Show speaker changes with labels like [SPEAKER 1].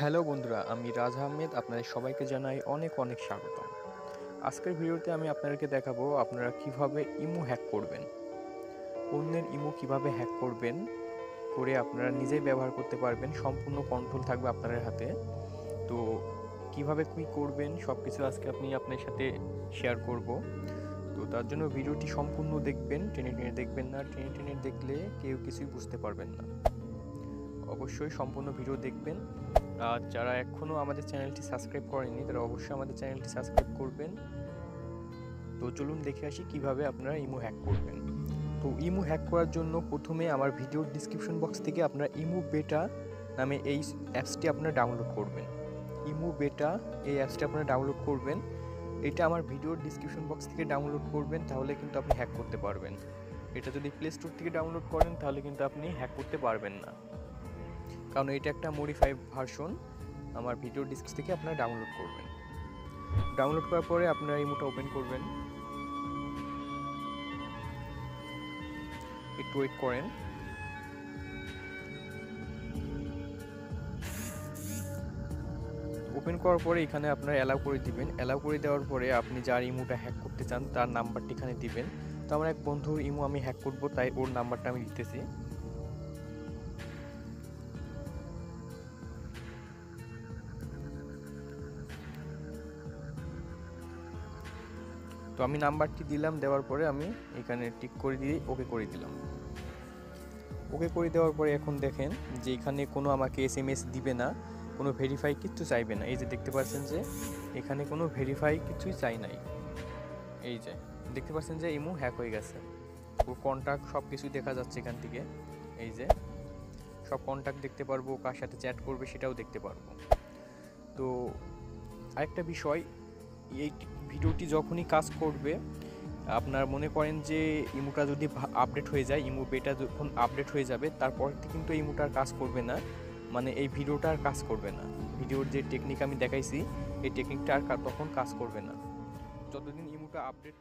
[SPEAKER 1] Hello বন্ধুরা, আমি রাজ আহমেদ আপনাদের সবাইকে জানাই অনেক অনেক স্বাগতম। আজকের ভিডিওতে আমি আপনাদেরকে দেখাবো আপনারা কিভাবে ইমো হ্যাক করবেন, অন্যের ইমো কিভাবে হ্যাক করবেন, করে আপনারা নিজেই ব্যবহার করতে পারবেন। সম্পূর্ণ কন্ট্রোল থাকবে আপনাদের হাতে। তো কিভাবে কি করবেন সব কিছু আজকে আপনার সাথে শেয়ার করব। তো তার জন্য ভিডিওটি সম্পূর্ণ দেখবেন, টেনে টেনে দেখবেন না। টেনে টেনে দেখলে কেউ কিছুই বুঝতে পারবেন না। অবশ্যই সম্পূর্ণ ভিডিও দেখবেন। আর যারা এখনও আমাদের চ্যানেলটি সাবস্ক্রাইব করেনি তারা অবশ্যই আমাদের চ্যানেলটি সাবস্ক্রাইব করবেন। তো চলুন দেখে আসি কিভাবে আপনারা ইমো হ্যাক করবেন। তো ইমো হ্যাক করার জন্য প্রথমে আমার ভিডিওর ডিসক্রিপশন বক্স থেকে আপনারা ইমো বেটা নামে এই অ্যাপসটি আপনারা ডাউনলোড করবেন। ইমো বেটা এই অ্যাপসটি আপনারা ডাউনলোড করবেন। এটা আমার ভিডিওর ডিসক্রিপশন বক্স থেকে ডাউনলোড করবেন, তাহলে কিন্তু আপনি হ্যাক করতে পারবেন। এটা যদি প্লে স্টোর থেকে ডাউনলোড করেন তাহলে কিন্তু আপনি হ্যাক করতে পারবেন না, কারণ এটা একটা মডিফাইড ভার্সন। আমার ভিডিও ডিসক্রিপশন থেকে আপনারা ডাউনলোড করবেন। ডাউনলোড করার পরে আপনারা ইমোটা ওপেন করবেন, একটু ওয়েট করেন। ওপেন করার পরে এখানে আপনারা অ্যালাউ করে দিবেন। অ্যালাউ করে দেওয়ার পরে আপনি যার ইমোটা হ্যাক করতে চান তার নাম্বারটি এখানে দিবেন। তো আমার এক বন্ধুর ইমো আমি হ্যাক করব, তাই ওর নাম্বারটা আমি দিতেছি। তো আমি নাম্বারটি দিলাম, দেওয়ার পরে আমি এখানে টিক করে দিয়ে ওকে করে দিলাম। ওকে করে দেওয়ার পরে এখন দেখেন যে এখানে কোনো আমাকে SMS দিবে না, কোনো ভেরিফাই কিছু চাইবে না। এই যে দেখতে পাচ্ছেন যে এখানে কোনো ভেরিফাই কিছুই চাই নাই। এই যে দেখতে পাচ্ছেন যে ইমো হ্যাক হয়ে গেছে। ওর কন্ট্যাক্ট সব কিছুই দেখা যাচ্ছে এখান থেকে। এই যে সব কন্ট্যাক্ট দেখতে পারবো, কার সাথে চ্যাট করবে সেটাও দেখতে পারবো। তো আরেকটা বিষয়, এই ভিডিওটি যখনই কাজ করবে, আপনার মনে করেন যে ইমোটা যদি আপডেট হয়ে যায়, ইমো বেটা যখন আপডেট হয়ে যাবে তারপর থেকে কিন্তু ইমোটা আর কাজ করবে না, মানে এই ভিডিওটা আর কাজ করবে না। ভিডিওর যে টেকনিক আমি দেখাইছি এই টেকনিকটা আর তখন কাজ করবে না, যতদিন ইমোটা আপডেট